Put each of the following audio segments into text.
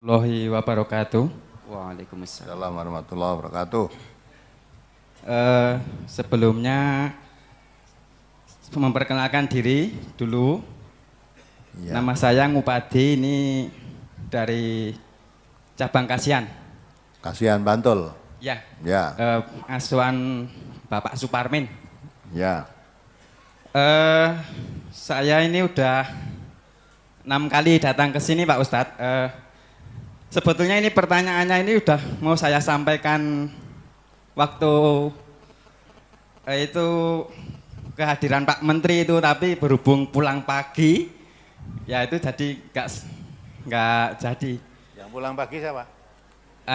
Warahmatullahi wabarakatuh. Waalaikumsalam. Assalamualaikum warahmatullahi wabarakatuh. Sebelumnya memperkenalkan diri dulu. Ya. Nama saya Ngupadi, ini dari cabang Kasihan. Kasihan Bantul. Ya. Ya. Asuhan Bapak Suparmin. Ya. Saya ini udah 6 kali datang ke sini Pak Ustadz. Sebetulnya ini pertanyaannya ini udah mau saya sampaikan waktu itu kehadiran Pak Menteri itu, tapi berhubung pulang pagi, ya itu jadi nggak jadi. Yang pulang pagi siapa?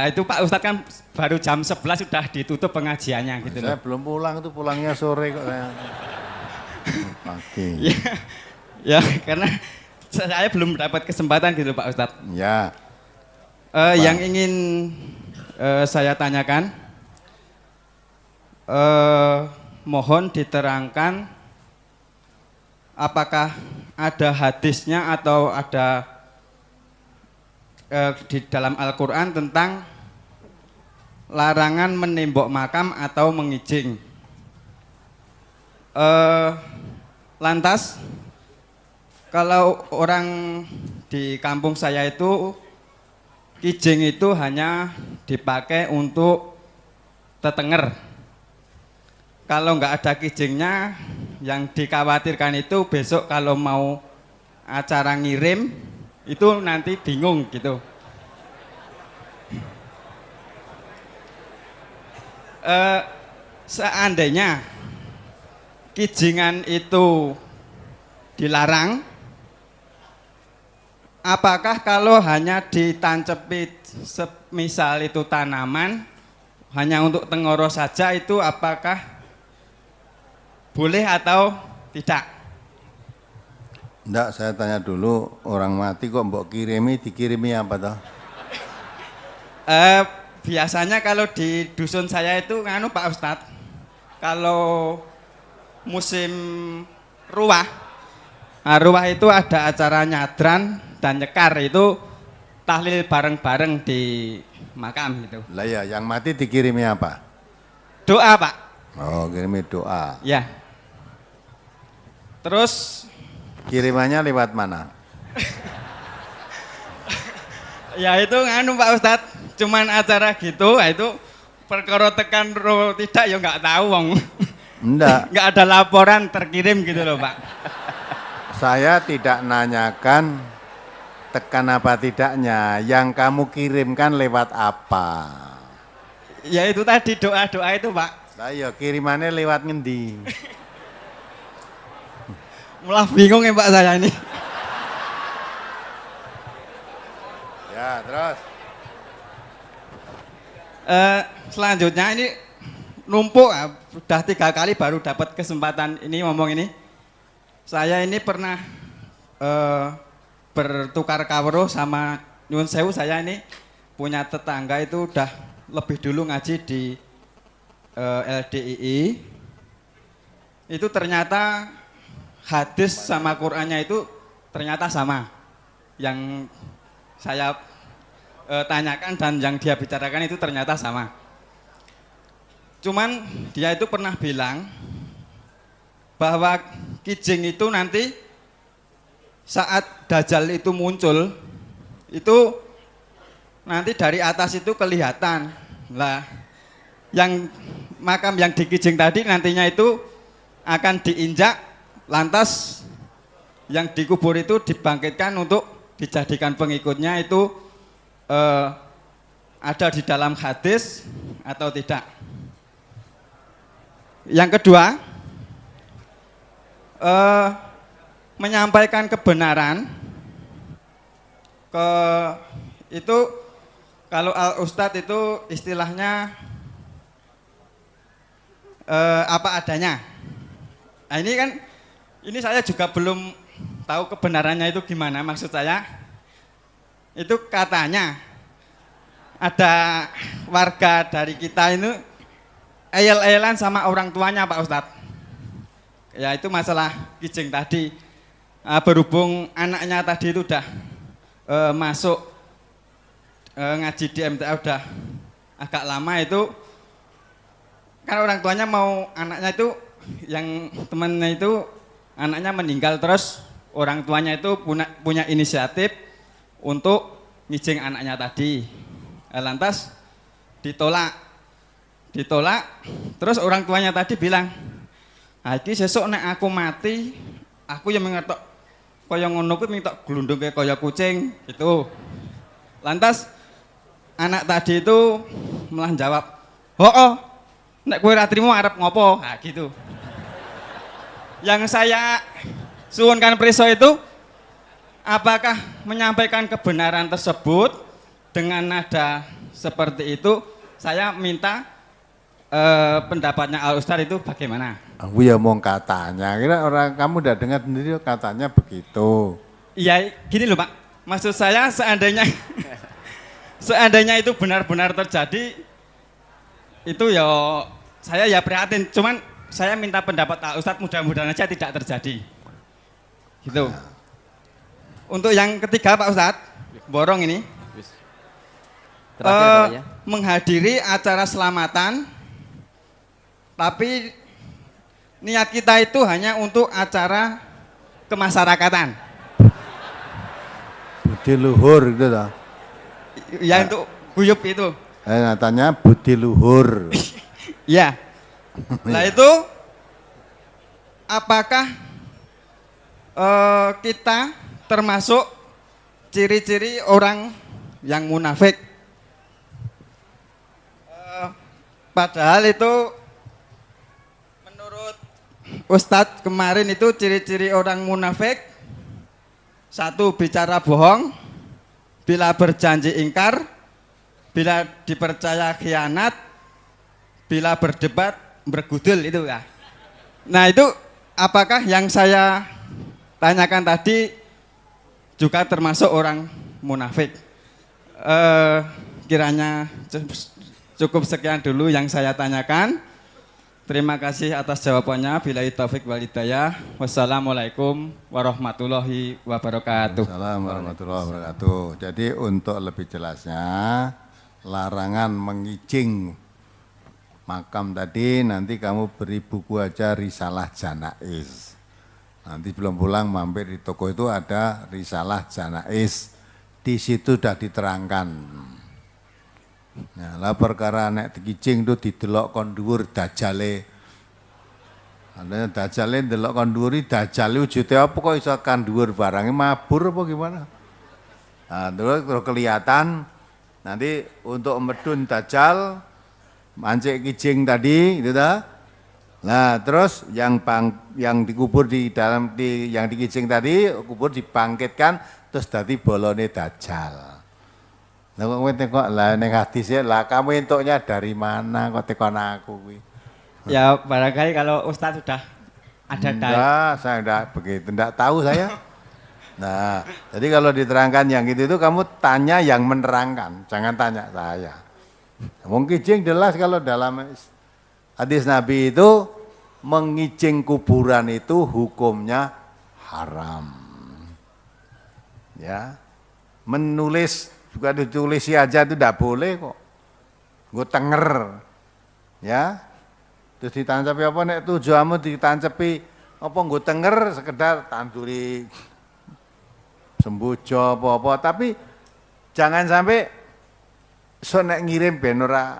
Itu Pak Ustadz kan baru jam 11 sudah ditutup pengajiannya gitu Saya loh. belum pulang, itu pulangnya sore kok saya. Pagi. Ya, ya karena saya belum dapat kesempatan gitu Pak Ustadz. Ya. Yang ingin saya tanyakan, mohon diterangkan apakah ada hadisnya atau ada di dalam Al-Quran tentang larangan menembok makam atau mengijing. Lantas, kalau orang di kampung saya itu, kijing itu hanya dipakai untuk tetenger. Kalau nggak ada kijingnya, yang dikhawatirkan itu besok kalau mau acara ngirim, itu nanti bingung gitu. Seandainya kijingan itu dilarang, apakah kalau hanya ditancepi semisal itu tanaman hanya untuk tengoro saja, itu apakah boleh atau tidak? Enggak, saya tanya dulu, orang mati kok mbok dikirimi apa toh? Biasanya kalau di dusun saya itu nganu Pak Ustadz, kalau musim ruah, ruah itu ada acara nyadran dan nyekar, itu tahlil bareng-bareng di makam gitu. Lah ya, yang mati dikirimi apa? Doa Pak. Oh, kirimi doa. Ya. Terus Kirimannya lewat mana? ya itu nganu Pak Ustadz, cuman acara gitu, itu perkara tekan ro tidak ya nggak tahu wong. Enggak. Nggak ada laporan terkirim gitu loh Pak. Saya tidak nanyakan tekan apa tidaknya, yang kamu kirimkan lewat apa? Ya itu tadi doa-doa itu Pak. Saya kirimannya lewat ngendi? Malah bingung ya Pak saya ini. Ya, terus. Selanjutnya ini numpuk, sudah 3 kali baru dapat kesempatan ini ngomong ini. Saya ini pernah bertukar kawruh sama nyuwun sewu, saya ini punya tetangga itu udah lebih dulu ngaji di LDII. Itu ternyata hadis sama Qur'annya itu ternyata sama. Yang saya tanyakan dan yang dia bicarakan itu ternyata sama. Cuman dia itu pernah bilang bahwa kijing itu nanti saat Dajjal itu muncul, itu nanti dari atas itu kelihatan lah, yang makam yang dikijing tadi nantinya itu akan diinjak, lantas yang dikubur itu dibangkitkan untuk dijadikan pengikutnya. Itu ada di dalam hadis atau tidak? Yang kedua, menyampaikan kebenaran itu kalau Al Ustadz itu istilahnya apa adanya. Nah ini kan, ini saya juga belum tahu kebenarannya itu gimana. Maksud saya itu katanya ada warga dari kita ini eyel-eyelan sama orang tuanya Pak Ustadz. Ya itu masalah kijing tadi. Berhubung anaknya tadi itu udah masuk ngaji di MTA udah agak lama itu, kan orang tuanya mau anaknya itu, yang temannya itu anaknya meninggal, terus orang tuanya itu punya inisiatif untuk ngijing anaknya tadi. Lantas ditolak, terus orang tuanya tadi bilang, iki sesuk nek aku mati, aku yang mengetok kaya ngono kuwi minta glundung kaya kucing gitu. Lantas anak tadi itu malah jawab, "Oh, nek kowe ra trimo arep ngopo?" Nah, gitu. Yang saya suwunkan preso itu, apakah menyampaikan kebenaran tersebut dengan nada seperti itu? Saya minta pendapatnya Al Ustadz itu bagaimana? Aku ya mau katanya, kira orang kamu udah dengar sendiri katanya begitu. Iya, gini loh Pak, maksud saya seandainya itu benar-benar terjadi, itu ya saya ya prihatin, cuman saya minta pendapat Al Ustadz, mudah-mudahan aja tidak terjadi. Gitu. Untuk yang ketiga Pak Ustadz, borong ini, Terakhir, ya. menghadiri acara selamatan, tapi niat kita itu hanya untuk acara kemasyarakatan. Budi luhur gitu toh. Ya untuk guyup itu. Nyatanya budi luhur. Ya. Nah itu apakah kita termasuk ciri-ciri orang yang munafik? Padahal itu menurut Ustadz kemarin itu ciri-ciri orang munafik: satu, bicara bohong, bila berjanji ingkar, bila dipercaya khianat, bila berdebat bergudul, itu ya. Nah itu apakah yang saya tanyakan tadi juga termasuk orang munafik? Kiranya cukup sekian dulu yang saya tanyakan. Terima kasih atas jawabannya. Billahi taufik wal hidayah. Wassalamualaikum warahmatullahi wabarakatuh. Assalamualaikum warahmatullahi wabarakatuh. Jadi untuk lebih jelasnya, larangan mengijing makam tadi nanti kamu beri buku aja Risalah Janaiz. Nanti belum pulang mampir di toko itu ada Risalah Janaiz. Di situ sudah diterangkan. Nah, lah perkara nek dikijing itu didelok kon dhuwur dajale. Andane dajale ndelok kon dhuwur iki dajale wujude apa kok iso kan dhuwur barange mabur apa gimana? Nah, terus kelihatan nanti untuk medun dajal mancik kijing tadi itu dah. Nah, terus yang dikubur di dalam yang dikijing tadi kubur dibangkitkan terus dadi bolone dajal. Lah kok kowe tekok lah ning hadis ya, lah kamu entuknya dari mana kok tekon aku kuwi? Ya barangkali kalau Ustadz sudah ada Enggak, saya enggak begitu, enggak tahu saya. Nah, jadi kalau diterangkan yang itu kamu tanya yang menerangkan, jangan tanya saya. Wong kijing jelas kalau dalam hadis Nabi itu mengijing kuburan itu hukumnya haram. Ya. Menulis juga ditulis aja itu tidak boleh kok. Gue tenger, ya. Terus ditancapi apa nek tujuanmu ditancapi apa gue tenger sekedar tanduri sembujo apa-apa, tapi jangan sampai so nek ngirim ben ora.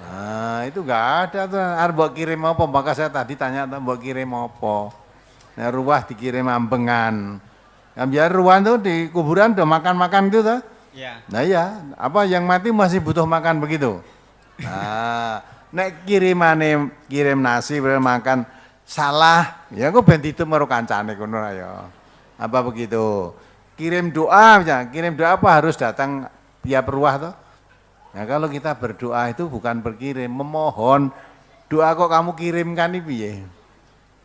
Nah, itu enggak ada tuh. Arep mbok kirim apa? Maka saya tadi tanya mbok kirim apa. Nek ruwah dikirim ambengan. Yang biar ruan tuh di kuburan udah makan-makan gitu tuh. Ya. Nah ya, apa yang mati masih butuh makan begitu. Nah, nek kirim nasi makan salah, ya kok ben ditu karo kancane kono ya. Apa begitu? Kirim doa ya, kirim doa apa harus datang tiap ruah tuh. Nah, kalau kita berdoa itu bukan berkirim, memohon. Doa kok kamu kirimkan ini piye?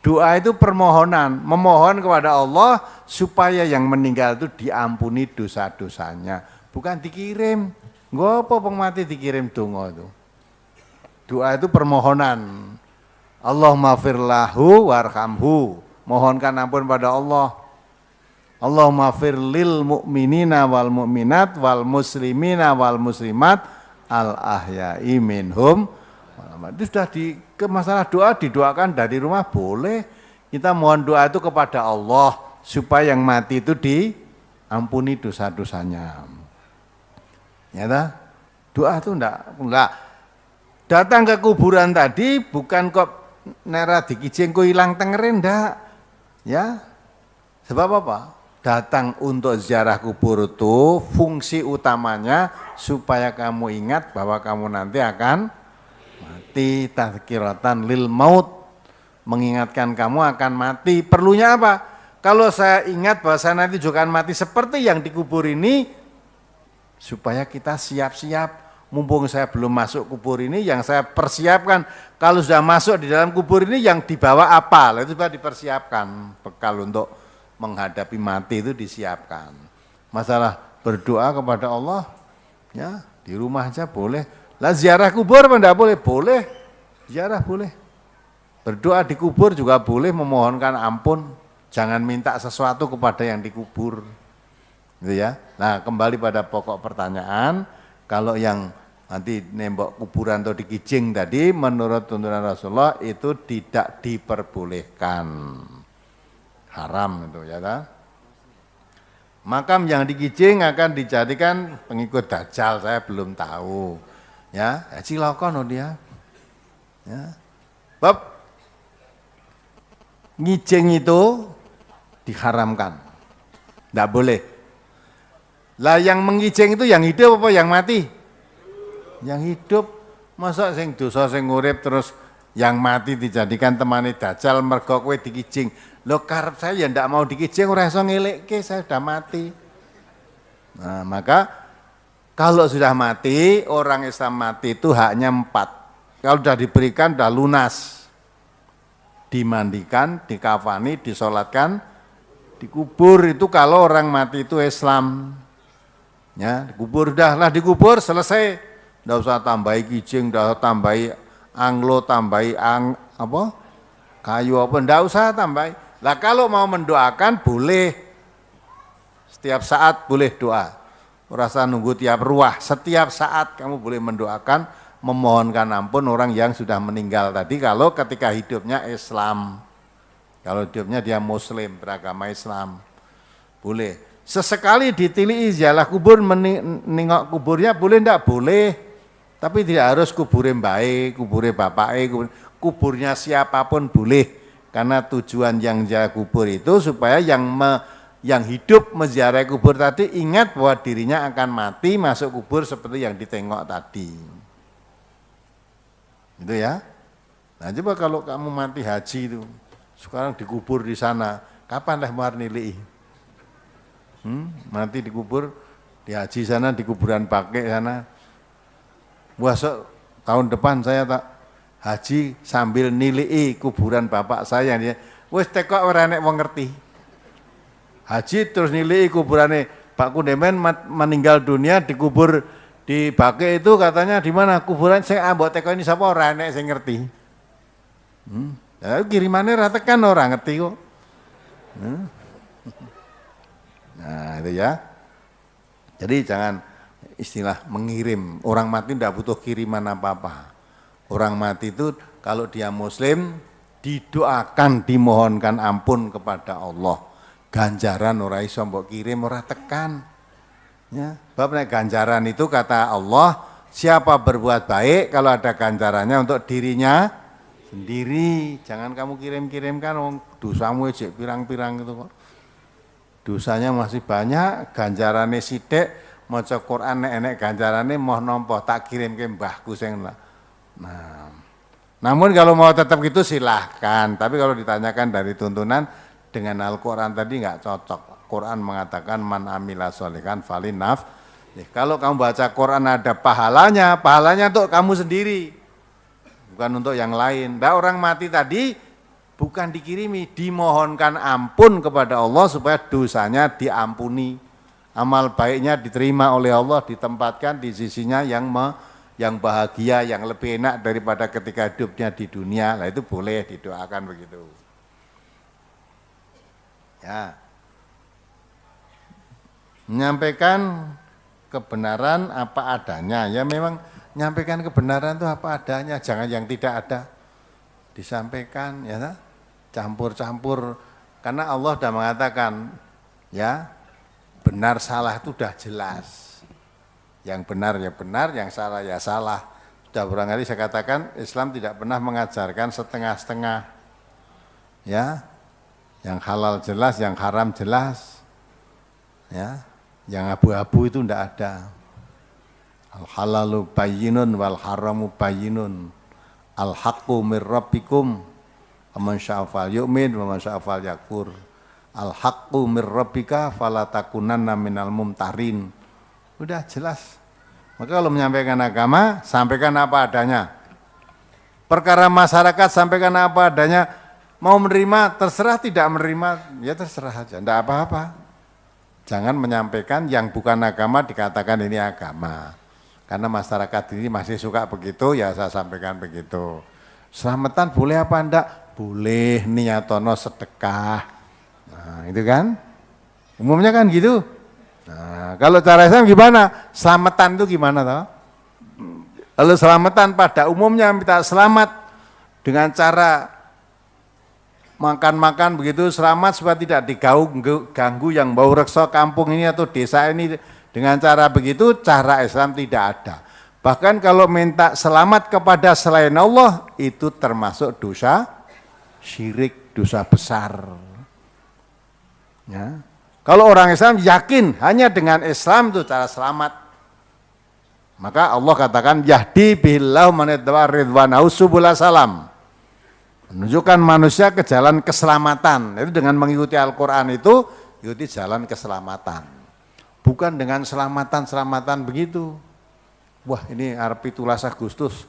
Doa itu permohonan, memohon kepada Allah supaya yang meninggal itu diampuni dosa-dosanya, bukan dikirim. Nggak apa mati dikirim donga itu. Doa itu permohonan. Allahumma firlahu warhamhu, mohonkan ampun pada Allah. Allahumma fir lil mu'minina wal mu'minat wal muslimina wal muslimat al ahya'i minhum. Itu sudah ke masalah doa didoakan dari rumah boleh. Kita mohon doa itu kepada Allah supaya yang mati itu diampuni dosa-dosanya. Ya dah? Doa itu enggak datang ke kuburan tadi bukan kok nera dikijing ku hilang tengerin enggak. Ya. Sebab apa? Datang untuk ziarah kubur itu fungsi utamanya supaya kamu ingat bahwa kamu nanti akan mati, tazkiratan lil maut, mengingatkan kamu akan mati. Perlunya apa? Kalau saya ingat bahwa saya nanti juga akan mati seperti yang dikubur ini, supaya kita siap-siap. Mumpung saya belum masuk kubur ini, yang saya persiapkan. Kalau sudah masuk di dalam kubur ini, yang dibawa apa? Itu sudah dipersiapkan bekal untuk menghadapi mati itu disiapkan. Masalah berdoa kepada Allah, ya di rumah aja boleh. Lah ziarah kubur apa enggak boleh? Boleh. Ziarah boleh. Berdoa di kubur juga boleh, memohonkan ampun. Jangan minta sesuatu kepada yang dikubur. Gitu ya. Nah, kembali pada pokok pertanyaan, kalau yang nanti nembok kuburan atau dikijing tadi menurut tuntunan Rasulullah itu tidak diperbolehkan. Haram itu ya kan? Makam yang dikijing akan dijadikan pengikut Dajjal, saya belum tahu. Ya, cilaka no dia. Ya. Bab ngijing itu diharamkan. Enggak boleh. Lah yang mengijing itu yang hidup apa yang mati? Yang hidup. Masa sing dosa sing urip terus yang mati dijadikan temani Dajjal mergo kowe dikijing. Loh karep saya ya ndak mau dikijing ora iso ngelekke, saya sudah mati. Nah, maka kalau sudah mati, orang Islam mati itu haknya 4. Kalau sudah diberikan sudah lunas. Dimandikan, dikafani, disolatkan, dikubur itu kalau orang mati itu Islam. Ya, dikubur dikubur selesai. Ndak usah tambahi kijing, ndak usah tambahi anglo, tambahi kayu apa, ndak usah tambahi. Lah kalau mau mendoakan boleh, setiap saat boleh doa. Rasa nunggu tiap ruah, setiap saat kamu boleh mendoakan, memohonkan ampun orang yang sudah meninggal tadi kalau ketika hidupnya Islam. Kalau hidupnya dia Muslim, beragama Islam. Boleh. Sesekali ditilihi ziarah kubur, menengok kuburnya boleh enggak? Boleh. Tapi tidak harus kuburnya baik, kuburnya bapaknya, kuburnya siapapun boleh. Karena tujuan yang ziarah kubur itu supaya yang hidup menziarahi kubur tadi ingat bahwa dirinya akan mati masuk kubur seperti yang ditengok tadi. Gitu ya. Nah coba kalau kamu mati haji itu, sekarang dikubur di sana, kapan lah mau nilai? Mati dikubur di haji sana, di kuburan pakai sana. Besok tahun depan saya tak haji sambil nilai kuburan bapak saya. Wis tekok ora nek wong ngerti. Haji terus nilai kuburane Pak Kundemen meninggal dunia dikubur di Bake itu katanya di mana kuburan saya mbok teko ini sapa ora nek sing ngerti. Ya kirimane ra tekan ora ngerti kok. Nah, itu ya. Jadi jangan istilah mengirim. Orang mati tidak butuh kiriman apa-apa. Orang mati itu kalau dia Muslim didoakan, dimohonkan ampun kepada Allah. Ganjaran ora iso mbok kirim, ora tekan. Ya, bab nek ganjaran itu kata Allah, siapa berbuat baik kalau ada ganjarannya untuk dirinya sendiri. Jangan kamu kirim-kirimkan wong dosamu ejek pirang-pirang gitu kok. Dosanya masih banyak, ganjarannya sithik, maca Quran nek enek ganjarannya moh nampa tak kirimke mbahku sing. Nah, namun kalau mau tetap gitu silahkan, tapi kalau ditanyakan dari tuntunan dengan Al-Quran tadi nggak cocok. Quran mengatakan man amila sholihan falinaf. Kalau kamu baca Quran ada pahalanya, pahalanya untuk kamu sendiri, bukan untuk yang lain. Nah, orang mati tadi bukan dikirimi, dimohonkan ampun kepada Allah supaya dosanya diampuni. Amal baiknya diterima oleh Allah, ditempatkan di sisinya yang bahagia, yang lebih enak daripada ketika hidupnya di dunia. Nah itu boleh didoakan begitu. Ya. Menyampaikan kebenaran apa adanya. Ya memang menyampaikan kebenaran itu apa adanya, jangan yang tidak ada disampaikan, ya, campur-campur. Karena Allah sudah mengatakan, ya, benar salah itu sudah jelas. Yang benar ya benar, yang salah ya salah. Sudah berulang kali saya katakan, Islam tidak pernah mengajarkan setengah-setengah. Ya, yang halal jelas, yang haram jelas. Ya, yang abu-abu itu tidak ada. Al-halalu bayyinun wal haramu bayyinun. Al-haqqu mir rabbikum. Man sya'afal yu'min wa man sya'afal yakfur. Al-haqqu mir rabbika fala takunanna minal mumtarin. Udah jelas. Maka kalau menyampaikan agama, sampaikan apa adanya. Perkara masyarakat, sampaikan apa adanya. Mau menerima, terserah, tidak menerima, ya terserah aja, tidak apa-apa. Jangan menyampaikan yang bukan agama dikatakan ini agama. Karena masyarakat ini masih suka begitu, ya saya sampaikan begitu. Selamatan boleh apa enggak? Boleh, niyatono sedekah. Nah itu kan, umumnya kan gitu. Nah kalau cara Islam gimana? Selamatan itu gimana toh? Kalau selamatan pada umumnya minta selamat dengan cara makan-makan begitu, selamat supaya tidak diganggu yang bau reksa kampung ini atau desa ini dengan cara begitu, cara Islam tidak ada. Bahkan kalau minta selamat kepada selain Allah itu termasuk dosa syirik, dosa besar. Ya. Kalau orang Islam yakin hanya dengan Islam itu cara selamat, maka Allah katakan yahdi bihillahu man ittaba'a ridwanahu subul salam. Menunjukkan manusia ke jalan keselamatan. Itu dengan mengikuti Al-Quran itu, ikuti jalan keselamatan. Bukan dengan selamatan-selamatan begitu. Wah ini arep 17 Agustus.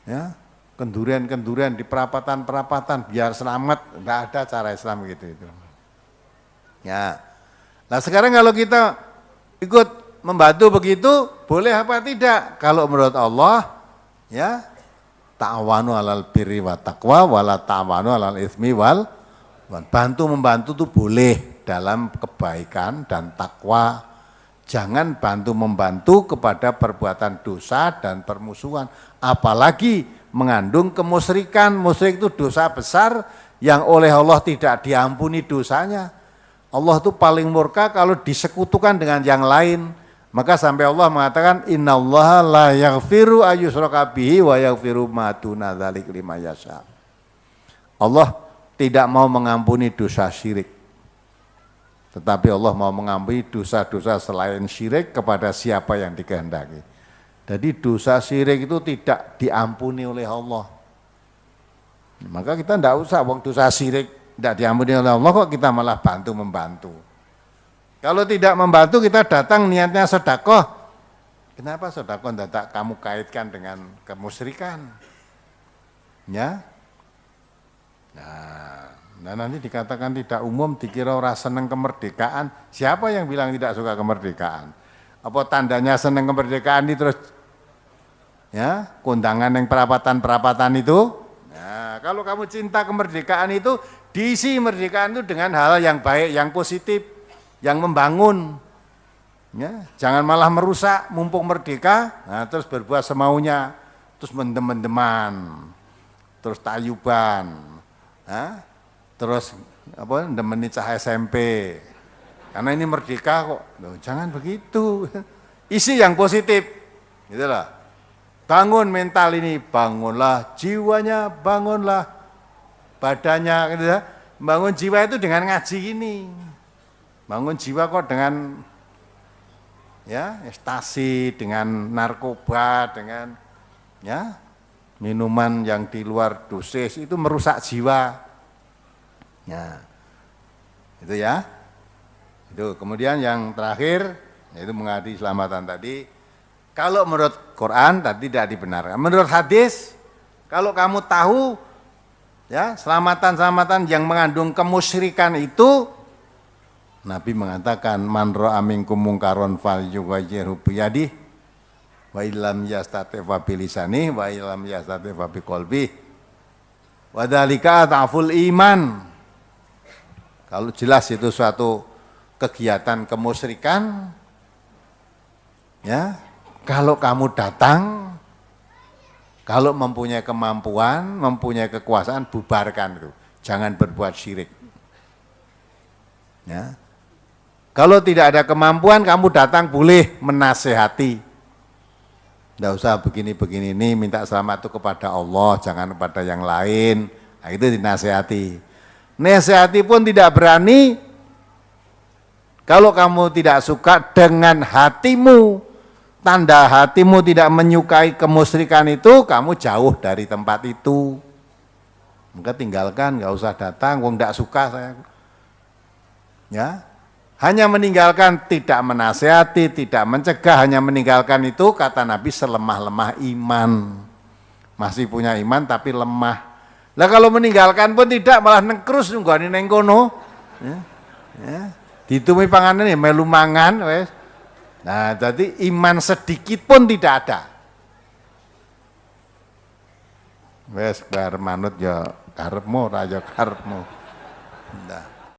Ya, kendurian-kendurian di perapatan-perapatan biar selamat. Enggak ada cara Islam gitu itu. Ya. Nah sekarang kalau kita ikut membantu begitu, boleh apa tidak? Kalau menurut Allah, ya, ta'awanu alal birri wa taqwa wala ta'awanu alal ismi wal bantu membantu itu boleh dalam kebaikan dan takwa. Jangan bantu membantu kepada perbuatan dosa dan permusuhan, apalagi mengandung kemusyrikan. Musyrik itu dosa besar yang oleh Allah tidak diampuni dosanya. Allah itu paling murka kalau disekutukan dengan yang lain. Maka sampai Allah mengatakan innallaha la yaghfiru ayyushraka bihi wa yaghfiru ma duna dzalika liman yasha. Allah tidak mau mengampuni dosa syirik. Tetapi Allah mau mengampuni dosa-dosa selain syirik kepada siapa yang dikehendaki. Jadi dosa syirik itu tidak diampuni oleh Allah. Maka kita tidak usah, wong dosa syirik tidak diampuni oleh Allah kok kita malah bantu-membantu. Kalau tidak membantu kita datang niatnya sedekah. Kenapa sedekah tidak kamu kaitkan dengan kemusyrikan? Ya. Nah nanti dikatakan tidak umum, dikira orang seneng kemerdekaan. Siapa yang bilang tidak suka kemerdekaan? Apa tandanya seneng kemerdekaan itu terus ya, kondangan yang perapatan-perapatan itu? Nah, kalau kamu cinta kemerdekaan itu, diisi kemerdekaan itu dengan hal yang baik, yang positif, yang membangun, ya, jangan malah merusak. Mumpung merdeka, nah terus berbuat semaunya, terus mendem-mendeman, terus tayuban, nah, terus apa? Demeni cah SMP, karena ini merdeka kok. Loh, jangan begitu, isi yang positif, gitulah. Bangun mental ini, bangunlah jiwanya, bangunlah badannya, gitu ya. Bangun jiwa itu dengan ngaji ini. Bangun jiwa kok dengan ya ekstasi, dengan narkoba, dengan ya minuman yang di luar dosis itu merusak jiwa. Ya. Itu ya. Itu kemudian yang terakhir yaitu menghadiri keselamatan tadi. Kalau menurut Quran tadi tidak dibenarkan. Menurut hadis, kalau kamu tahu ya selamatan-selamatan yang mengandung kemusyrikan itu, Nabi mengatakan man ra'a minkum mungkaron falyughayyirhu biyadihi wa illam yastati' fa bilisanihi wa illam yastati' fa biqalbihi wa dzalika adhaful iman. Kalau jelas itu suatu kegiatan kemusyrikan, ya, kalau kamu datang, kalau mempunyai kemampuan, mempunyai kekuasaan, bubarkan itu. Jangan berbuat syirik. Ya. Kalau tidak ada kemampuan, kamu datang boleh menasehati. Tidak usah begini-begini ini, minta selamat itu kepada Allah, jangan kepada yang lain. Nah, itu dinasehati. Nasehati pun tidak berani, kalau kamu tidak suka dengan hatimu, tanda hatimu tidak menyukai kemusyrikan itu, kamu jauh dari tempat itu. Maka tinggalkan, nggak usah datang, wong tidak suka saya. Ya, hanya meninggalkan, tidak menasehati, tidak mencegah, hanya meninggalkan itu, kata Nabi, selemah-lemah iman. Masih punya iman tapi lemah. Lah kalau meninggalkan pun tidak, malah nengkrus nunggani neng kono. Ya, ya. Ditumi panganan ya melu mangan wes. Nah, jadi iman sedikit pun tidak ada. Wes bar manut ya karepmu ora ya karepmu. Nah.